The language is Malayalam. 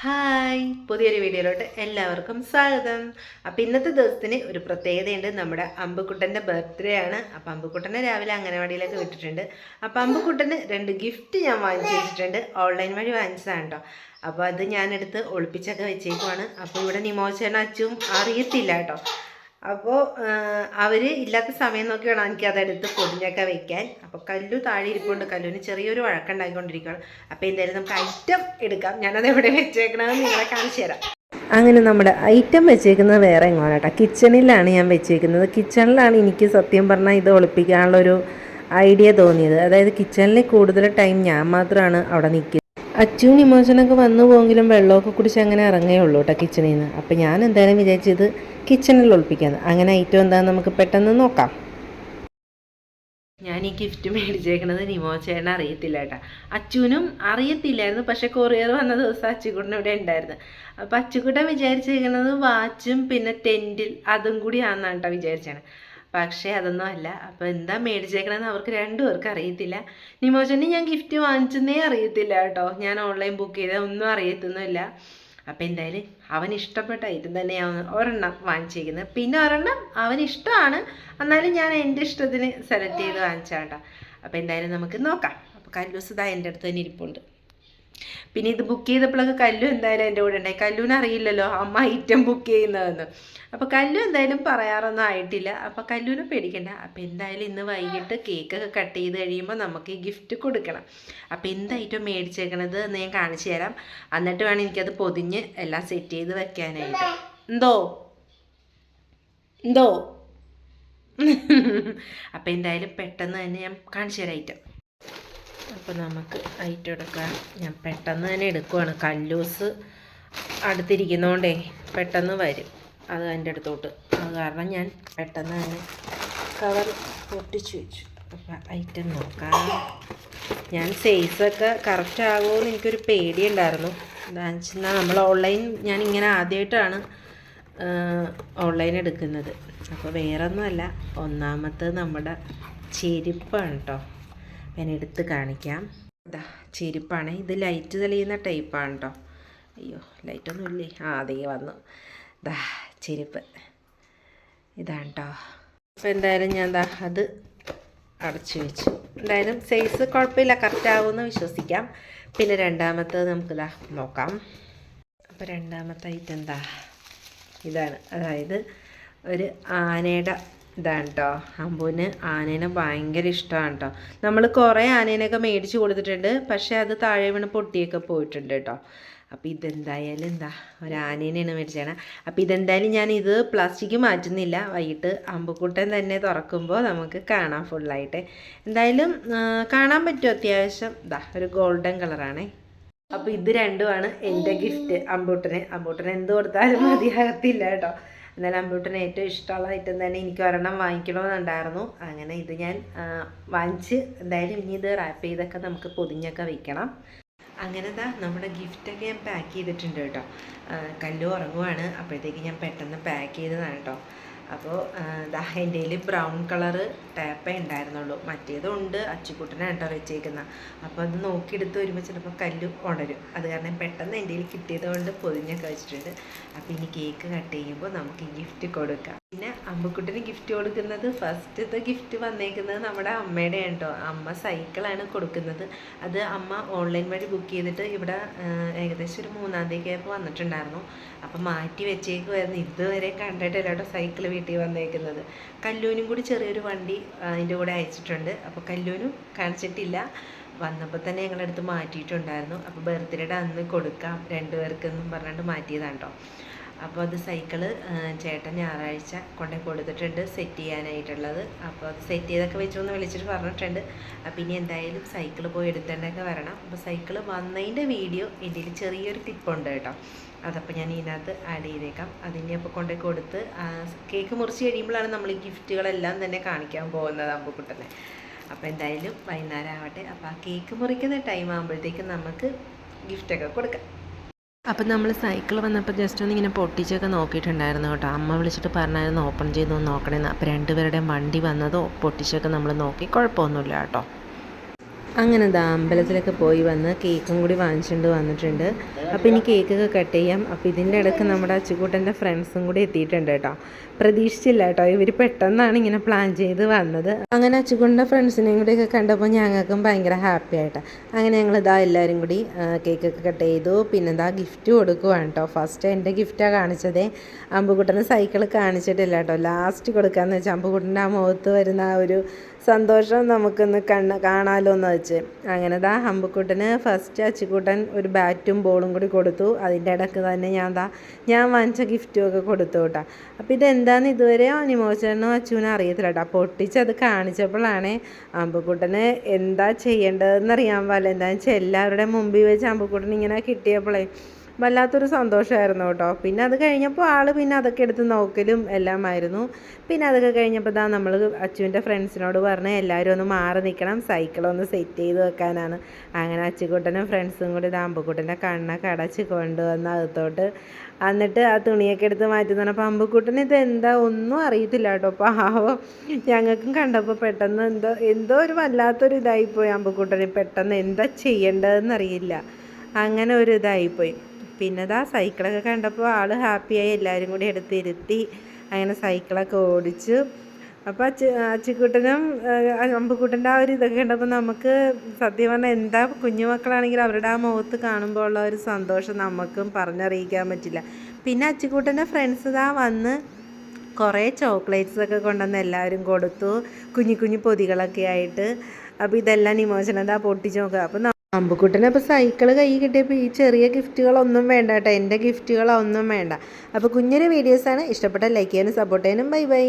ഹായ്, പുതിയൊരു വീഡിയോയിലോട്ട് എല്ലാവർക്കും സ്വാഗതം. അപ്പം ഇന്നത്തെ ദിവസത്തിന് ഒരു പ്രത്യേകതയുണ്ട്. നമ്മുടെ അമ്പുക്കുട്ടൻ്റെ ബർത്ത്ഡേ ആണ്. അപ്പം അമ്പുക്കുട്ടനെ രാവിലെ അംഗനവാടിയിലൊക്കെ വിട്ടിട്ടുണ്ട്. അപ്പം അമ്പുക്കുട്ടന് 2 ഗിഫ്റ്റ് ഞാൻ വാങ്ങിച്ചു വെച്ചിട്ടുണ്ട്. ഓൺലൈൻ വഴി വാങ്ങിച്ചതാണ് കേട്ടോ. അപ്പോൾ അത് ഞാനെടുത്ത് ഒളിപ്പിച്ചൊക്കെ വെച്ചേക്കുവാണ്. അപ്പോൾ ഇവിടെ നിമോച്ചേനും അച്ചും അറിയത്തില്ല കേട്ടോ. അപ്പോൾ അവർ ഇല്ലാത്ത സമയം നോക്കി വേണം എനിക്കതെടുത്ത് പൊതിഞ്ഞൊക്കെ വെക്കാൻ. അപ്പോൾ കല്ലു താഴെ ഇരിപ്പുണ്ട്. കല്ലുവിന് ചെറിയൊരു വഴക്കുണ്ടായിക്കൊണ്ടിരിക്കുകയാണ്. അപ്പോൾ എന്തായാലും നമുക്ക് ഐറ്റം എടുക്കാം. ഞാനത് എവിടെ വെച്ചേക്കണമെന്ന് നിങ്ങളെ കാണിച്ചു തരാം. അങ്ങനെ നമ്മുടെ ഐറ്റം വെച്ചേക്കുന്നത് വേറെ എങ്ങോട്ടാ കേട്ടോ. കിച്ചണിലാണ് ഞാൻ വെച്ചേക്കുന്നത്. കിച്ചണിലാണ് എനിക്ക് സത്യം പറഞ്ഞാൽ ഇത് ഒളിപ്പിക്കാനുള്ളൊരു ഐഡിയ തോന്നിയത്. അതായത് കിച്ചണിൽ കൂടുതൽ ടൈം ഞാൻ മാത്രമാണ് അവിടെ നിൽക്കുന്നത്. അച്ചും ഇമോഷനൊക്കെ വന്നു പോയെങ്കിലും വെള്ളമൊക്കെ കുടിച്ച് അങ്ങനെ ഇറങ്ങുകയുള്ളൂ കേട്ടോ കിച്ചണിൽ നിന്ന്. അപ്പോൾ ഞാൻ എന്തായാലും വിചാരിച്ചത് കിച്ചണിൽ ഒളിപ്പിക്കാമെന്ന്. അങ്ങനെ ഐറ്റം എന്താണെന്ന് നമുക്ക് പെട്ടെന്ന് നോക്കാം. ഞാൻ ഈ ഗിഫ്റ്റ് മേടിച്ചേക്കണത് നിമോച്ചേട്ടനെ അറിയത്തില്ല കേട്ടോ. അച്ചുവിനും അറിയത്തില്ലായിരുന്നു. പക്ഷേ കൊറിയർ വന്ന ദിവസം അച്ചുകുട്ടൻ ഇവിടെ ഉണ്ടായിരുന്നു. അപ്പോൾ അച്ചുകുട്ടൻ വിചാരിച്ചേക്കണത് വാച്ചും പിന്നെ ടെൻറ്റിൽ അതും കൂടി ആണെന്നാണ് കേട്ടോ വിചാരിച്ചാണ്. പക്ഷേ അതൊന്നും അല്ല. അപ്പോൾ എന്താ മേടിച്ചേക്കണമെന്ന് അവർക്ക് രണ്ടുപേർക്ക് അറിയത്തില്ല. നിമോച്ചന് ഞാൻ ഗിഫ്റ്റ് വാങ്ങിച്ചെന്നേ അറിയത്തില്ല കേട്ടോ. ഞാൻ ഓൺലൈൻ ബുക്ക് ചെയ്ത ഒന്നും അറിയത്തൊന്നുമില്ല. അപ്പോൾ എന്തായാലും അവന് ഇഷ്ടപ്പെട്ട ഐറ്റം തന്നെയാണ് ഒരെണ്ണം വാങ്ങിച്ചേക്കുന്നത്. പിന്നെ ഒരെണ്ണം അവന് ഇഷ്ടമാണ്, എന്നാലും ഞാൻ എൻ്റെ ഇഷ്ടത്തിന് സെലക്ട് ചെയ്ത് വാങ്ങിച്ചാണ് കേട്ടോ. അപ്പോൾ എന്തായാലും നമുക്ക് നോക്കാം. അപ്പോൾ കല്ലൂസ് ഇതാ എൻ്റെ അടുത്ത് തന്നെ ഇരിപ്പുണ്ട്. പിന്നെ ഇത് ബുക്ക് ചെയ്തപ്പോഴൊക്കെ കല്ലു എന്തായാലും എൻ്റെ കൂടെ ഉണ്ടായി. കല്ലുവിന് അറിയില്ലല്ലോ അമ്മ ഐറ്റം ബുക്ക് ചെയ്യുന്നതെന്ന്. അപ്പോൾ കല്ലു എന്തായാലും പറയാറൊന്നും ആയിട്ടില്ല. അപ്പോൾ കല്ലുവിനെ പേടിക്കണ്ട. അപ്പോൾ എന്തായാലും ഇന്ന് വൈകിട്ട് കേക്കൊക്കെ കട്ട് ചെയ്ത് കഴിയുമ്പോൾ നമുക്ക് ഈ ഗിഫ്റ്റ് കൊടുക്കണം. അപ്പോൾ എന്ത് ഐറ്റം മേടിച്ചേക്കണത് എന്ന് ഞാൻ കാണിച്ചു തരാം. എന്നിട്ട് വേണം എനിക്കത് പൊതിഞ്ഞ് എല്ലാം സെറ്റ് ചെയ്ത് വെക്കാനായിട്ട്. എന്തോ എന്തോ അപ്പോൾ എന്തായാലും പെട്ടെന്ന് തന്നെ ഞാൻ കാണിച്ചു തരാം ഐറ്റം. അപ്പോൾ നമുക്ക് ഐറ്റം എടുക്കാം. ഞാൻ പെട്ടെന്ന് തന്നെ എടുക്കുവാണ്. കല്ലൂസ് അടുത്തിരിക്കുന്നതുകൊണ്ടേ പെട്ടെന്ന് വരും അത് എൻ്റെ അടുത്തോട്ട്. അത് കാരണം ഞാൻ പെട്ടെന്ന് തന്നെ കവർ പൊട്ടിച്ച് വെച്ചു. അപ്പോൾ ഐറ്റം നോക്കാം. ഞാൻ സൈസൊക്കെ കറക്റ്റ് ആകുമോ എനിക്കൊരു പേടിയുണ്ടായിരുന്നു. എന്താണെന്ന് വെച്ചാൽ നമ്മൾ ഓൺലൈൻ ഞാനിങ്ങനെ ആദ്യമായിട്ടാണ് ഓൺലൈൻ എടുക്കുന്നത്. അപ്പോൾ വേറൊന്നുമല്ല, ഒന്നാമത്തെ നമ്മുടെ ചെരുപ്പാണ് കേട്ടോ. ഞാൻ എടുത്ത് കാണിക്കാം. ഇതാ ചെരുപ്പാണ്. ഇത് ലൈറ്റ് തെളിയുന്ന ടൈപ്പാണ് കേട്ടോ. അയ്യോ ലൈറ്റൊന്നും ഇല്ലേ? അതേ വന്നു. ഇതാ ചെരുപ്പ് ഇതാണ് കേട്ടോ. അപ്പോൾ എന്തായാലും ഞാൻ അത് അടച്ചു വെച്ചു. എന്തായാലും സൈസ് കുഴപ്പമില്ല, കറക്റ്റ് ആകുമെന്ന് വിശ്വസിക്കാം. പിന്നെ രണ്ടാമത്തത് നമുക്കിതാ നോക്കാം. അപ്പോൾ രണ്ടാമത്തെ ഐറ്റം എന്താ ഇതാണ്. അതായത് ഒരു ആനയുടെ ഇതാണ് കേട്ടോ. അമ്പുവിന് ആനേനെ ഭയങ്കര ഇഷ്ടമാണ് കേട്ടോ. നമ്മൾ കുറേ ആനേനൊക്കെ മേടിച്ച് കൊടുത്തിട്ടുണ്ട്, പക്ഷേ അത് താഴെ വീണ് പൊട്ടിയൊക്കെ പോയിട്ടുണ്ട് കേട്ടോ. അപ്പോൾ ഇതെന്തായാലും എന്താ ഒരു ആനേനെയാണ് മേടിച്ചാണ്. അപ്പോൾ ഇതെന്തായാലും ഞാൻ ഇത് പ്ലാസ്റ്റിക് മാറ്റുന്നില്ല. വൈകിട്ട് അമ്പുക്കുട്ടൻ തന്നെ തുറക്കുമ്പോൾ നമുക്ക് കാണാം ഫുള്ളായിട്ട്. എന്തായാലും കാണാൻ പറ്റും അത്യാവശ്യം. ഇതാ ഒരു ഗോൾഡൻ കളറാണേ. അപ്പോൾ ഇത് രണ്ടുമാണ് എൻ്റെ ഗിഫ്റ്റ് അമ്പൂട്ടന് എന്ത് കൊടുത്താലും മതിയാകത്തില്ല കേട്ടോ. എന്നാലും അമ്പൂട്ടന് ഏറ്റവും ഇഷ്ടമുള്ള ഐറ്റം തന്നെ എനിക്ക് ഒരെണ്ണം വാങ്ങിക്കണമെന്നുണ്ടായിരുന്നു. അങ്ങനെ ഇത് ഞാൻ വാങ്ങിച്ച് എന്തായാലും ഇനി ഇത് റാപ്പ് ചെയ്തൊക്കെ നമുക്ക് പൊതിഞ്ഞൊക്കെ വെക്കണം. അങ്ങനെ നമ്മുടെ ഗിഫ്റ്റൊക്കെ ഞാൻ പാക്ക് ചെയ്തിട്ടുണ്ട് കേട്ടോ. കല്ലു ഉറങ്ങുവാണ്. അപ്പോഴത്തേക്ക് ഞാൻ പെട്ടെന്ന് പാക്ക് ചെയ്തതാണ് കേട്ടോ. അപ്പോൾ എൻ്റെ കയ്യിൽ ബ്രൗൺ കളറ് ടാപ്പേ ഉണ്ടായിരുന്നുള്ളൂ. മറ്റേതുണ്ട്, അച്ചുക്കുട്ടനാണ് കേട്ടോ വെച്ചേക്കുന്നത്. അപ്പോൾ അത് നോക്കിയെടുത്ത് വരുമ്പോൾ ചിലപ്പോൾ കല്ലു ഉണരും. അത് കാരണം പെട്ടെന്ന് എൻ്റെ കയ്യിൽ കിട്ടിയത് കൊണ്ട് പൊതിഞ്ഞൊക്കെ വെച്ചിട്ടുണ്ട്. അപ്പോൾ ഇനി കേക്ക് കട്ട് ചെയ്യുമ്പോൾ നമുക്ക് ഗിഫ്റ്റ് കൊടുക്കാം. പിന്നെ അമ്പുക്കുട്ടന് ഗിഫ്റ്റ് കൊടുക്കുന്നത്, ഫസ്റ്റത്തെ ഗിഫ്റ്റ് വന്നേക്കുന്നത് നമ്മുടെ അമ്മയുടെ കേട്ടോ. അമ്മ സൈക്കിളാണ് കൊടുക്കുന്നത്. അത് അമ്മ ഓൺലൈൻ വഴി ബുക്ക് ചെയ്തിട്ട് ഇവിടെ ഏകദേശം ഒരു 3-ാം തീയതിയൊക്കെ വന്നിട്ടുണ്ടായിരുന്നു. അപ്പം മാറ്റി വെച്ചേക്കുമായിരുന്നു. ഇതുവരെ കണ്ടിട്ടില്ല കേട്ടോ സൈക്കിൾ വീട്ടിൽ വന്നേക്കുന്നത്. കല്ലൂനും കൂടി ചെറിയൊരു വണ്ടി അതിൻ്റെ കൂടെ അയച്ചിട്ടുണ്ട്. അപ്പോൾ കല്ലൂനും കാണിച്ചിട്ടില്ല. വന്നപ്പോൾ തന്നെ ഞങ്ങളുടെ അടുത്ത് മാറ്റിയിട്ടുണ്ടായിരുന്നു. അപ്പോൾ ബർത്ത്ഡേയുടെ അന്ന് കൊടുക്കാം രണ്ടുപേർക്കെന്നും പറഞ്ഞിട്ട് മാറ്റിയതാണ് കേട്ടോ. അപ്പോൾ അത് സൈക്കിള് ചേട്ടൻ ഞായറാഴ്ച കൊണ്ടു കൊടുത്തിട്ടുണ്ട് സെറ്റ് ചെയ്യാനായിട്ടുള്ളത്. അപ്പോൾ അത് സെറ്റ് ചെയ്തൊക്കെ വെച്ചൊന്ന് വിളിച്ചിട്ട് പറഞ്ഞിട്ടുണ്ട്. അപ്പോൾ ഇനി എന്തായാലും സൈക്കിള് പോയി എടുത്തേണ്ടൊക്കെ വരണം. അപ്പോൾ സൈക്കിള് വന്നതിൻ്റെ വീഡിയോ എൻ്റെ കയ്യിൽ ചെറിയൊരു ക്ലിപ്പുണ്ട് കേട്ടോ. അതപ്പോൾ ഞാൻ ഇതിനകത്ത് ആഡ് ചെയ്തേക്കാം. അതിനെ അപ്പോൾ കൊണ്ടു കൊടുത്ത് കേക്ക് മുറിച്ച് കഴിയുമ്പോഴാണ് നമ്മൾ ഈ ഗിഫ്റ്റുകളെല്ലാം തന്നെ കാണിക്കാൻ പോകുന്നത് അമ്പുക്കുട്ടനെ. അപ്പോൾ എന്തായാലും വൈകുന്നേരം ആവട്ടെ. അപ്പോൾ ആ കേക്ക് മുറിക്കുന്ന ടൈം ആകുമ്പോഴത്തേക്കും നമുക്ക് ഗിഫ്റ്റൊക്കെ കൊടുക്കാം. അപ്പം നമ്മൾ സൈക്കിൾ വന്നപ്പോൾ ജസ്റ്റ് ഒന്ന് ഇങ്ങനെ പൊട്ടിച്ചൊക്കെ നോക്കിയിട്ടുണ്ടായിരുന്നു കേട്ടോ. അമ്മ വിളിച്ചിട്ട് പറഞ്ഞായിരുന്നു ഓപ്പൺ ചെയ്തൊന്ന് നോക്കണമെന്ന്. അപ്പോൾ രണ്ടുപേരുടെയും വണ്ടി വന്നതോ പൊട്ടിച്ചൊക്കെ നമ്മൾ നോക്കി, കുഴപ്പമൊന്നുമില്ല കേട്ടോ. അങ്ങനെ ദാ അമ്പലത്തിലൊക്കെ പോയി വന്ന് കേക്കും കൂടി വാങ്ങിച്ചുകൊണ്ട് വന്നിട്ടുണ്ട്. അപ്പോൾ ഇനി കേക്കൊക്കെ കട്ട് ചെയ്യാം. അപ്പോൾ ഇതിൻ്റെ ഇടയ്ക്ക് നമ്മുടെ അച്ചുകൂട്ടൻ്റെ ഫ്രണ്ട്സും കൂടി എത്തിയിട്ടുണ്ട് കേട്ടോ. പ്രതീക്ഷിച്ചില്ല കേട്ടോ, ഇവർ പെട്ടെന്നാണ് ഇങ്ങനെ പ്ലാൻ ചെയ്ത് വന്നത്. അങ്ങനെ അച്ചുകൂട്ടൻ്റെ ഫ്രണ്ട്സിനെയും കൂടിയൊക്കെ കണ്ടപ്പോൾ ഞങ്ങൾക്കും ഭയങ്കര ഹാപ്പി ആയിട്ട്. അങ്ങനെ ഞങ്ങൾ ഇതാ എല്ലാവരും കൂടി കേക്കൊക്കെ കട്ട് ചെയ്തു. പിന്നെ ഇതാ ഗിഫ്റ്റ് കൊടുക്കുവാണ് കേട്ടോ. ഫസ്റ്റ് എൻ്റെ ഗിഫ്റ്റാണ് കാണിച്ചതേ. അമ്പുകുട്ടന് സൈക്കിൾ കാണിച്ചിട്ടില്ല കേട്ടോ. ലാസ്റ്റ് കൊടുക്കാമെന്ന് വെച്ചാൽ അമ്പുകുട്ടൻ്റെ ആ മുഖത്ത് വരുന്ന ആ ഒരു സന്തോഷം നമുക്കൊന്ന് കാണാമല്ലോ എന്ന് വെച്ച്. അങ്ങനെ ദാ അമ്പുക്കുട്ടന് ഫസ്റ്റ് അച്ചുകൂട്ടൻ ഒരു ബാറ്റും ബോളും കൂടി കൊടുത്തു. അതിൻ്റെ ഇടയ്ക്ക് തന്നെ ഞാൻ വാങ്ങിച്ച ഗിഫ്റ്റും ഒക്കെ കൊടുത്തു കേട്ടോ. അപ്പോൾ ഇതെന്താണെന്ന് ഇതുവരെ അനിമോചനോ അച്ചുവിനോ അറിയത്തില്ല കേട്ടോ. അപ്പോൾ ഒട്ടിച്ചത് കാണിച്ചപ്പോഴാണ് അമ്പുക്കുട്ടന് എന്താ ചെയ്യേണ്ടതെന്ന് അറിയാൻ പാടില്ല. എന്താണെന്ന് വെച്ചാൽ എല്ലാവരുടെ മുമ്പിൽ വെച്ച് അമ്പുക്കുട്ടൻ ഇങ്ങനെ കിട്ടിയപ്പോഴേ വല്ലാത്തൊരു സന്തോഷമായിരുന്നു കേട്ടോ. പിന്നെ അത് കഴിഞ്ഞപ്പോൾ ആൾ പിന്നെ അതൊക്കെ എടുത്ത് നോക്കലും എല്ലാമായിരുന്നു. പിന്നെ അതൊക്കെ കഴിഞ്ഞപ്പോൾ നമ്മൾ അച്ചുവിൻ്റെ ഫ്രണ്ട്സിനോട് പറഞ്ഞ് എല്ലാവരും ഒന്ന് മാറി നിൽക്കണം, സൈക്കിളൊന്ന് സെറ്റ് ചെയ്ത് വെക്കാനാണ്. അങ്ങനെ അച്ചുകൂട്ടനും ഫ്രണ്ട്സും കൂടി അമ്പുക്കുട്ടൻ്റെ കണ്ണൊക്കെ അടച്ച് കൊണ്ടുവന്ന് അകത്തോട്ട്. എന്നിട്ട് ആ തുണിയൊക്കെ എടുത്ത് മാറ്റി തന്നപ്പോൾ അമ്പുക്കുട്ടന് ഇതെന്താ ഒന്നും അറിയത്തില്ല കേട്ടോ. പാവം ഞങ്ങൾക്കും കണ്ടപ്പോൾ പെട്ടെന്ന് എന്തോ ഒരു വല്ലാത്തൊരു ഇതായിപ്പോയി. അമ്പുക്കുട്ടന് പെട്ടെന്ന് എന്താ ചെയ്യേണ്ടതെന്നറിയില്ല. അങ്ങനെ ഒരു ഇതായിപ്പോയി. പിന്നെ സൈക്കിളൊക്കെ കണ്ടപ്പോൾ ആൾ ഹാപ്പിയായി. എല്ലാവരും കൂടി എടുത്തിരുത്തി അങ്ങനെ സൈക്കിളൊക്കെ ഓടിച്ചു. അപ്പോൾ അച്ചുക്കുട്ടനും അമ്പുക്കുട്ടൻ്റെ ആ ഒരു ഇതൊക്കെ കണ്ടപ്പോൾ നമുക്ക് സത്യം പറഞ്ഞാൽ എന്താ കുഞ്ഞുമക്കളാണെങ്കിൽ അവരുടെ ആ മുഖത്ത് കാണുമ്പോൾ ഉള്ള ഒരു സന്തോഷം നമുക്കും പറഞ്ഞറിയിക്കാൻ പറ്റില്ല. പിന്നെ അച്ചുക്കുട്ടൻ്റെ ഫ്രണ്ട്സ് വന്ന് കുറേ ചോക്ലേറ്റ്സൊക്കെ കൊണ്ടുവന്ന് എല്ലാവരും കൊടുത്തു, കുഞ്ഞു കുഞ്ഞു പൊതികളൊക്കെ ആയിട്ട്. അപ്പോൾ ഇതെല്ലാം നിമോചനം പൊട്ടിച്ച് നോക്കുക. അപ്പോൾ അമ്പുക്കുട്ടന് അപ്പോൾ സൈക്കിൾ കൈ കിട്ടിയപ്പോൾ ഈ ചെറിയ ഗിഫ്റ്റുകളൊന്നും വേണ്ട കേട്ടോ. എൻ്റെ ഗിഫ്റ്റുകളൊന്നും വേണ്ട. അപ്പോൾ കുഞ്ഞൊരു വീഡിയോസാണ്. ഇഷ്ടപ്പെട്ട ലൈക്ക് ചെയ്യാനും സപ്പോർട്ട് ചെയ്യാനും. Bye bye.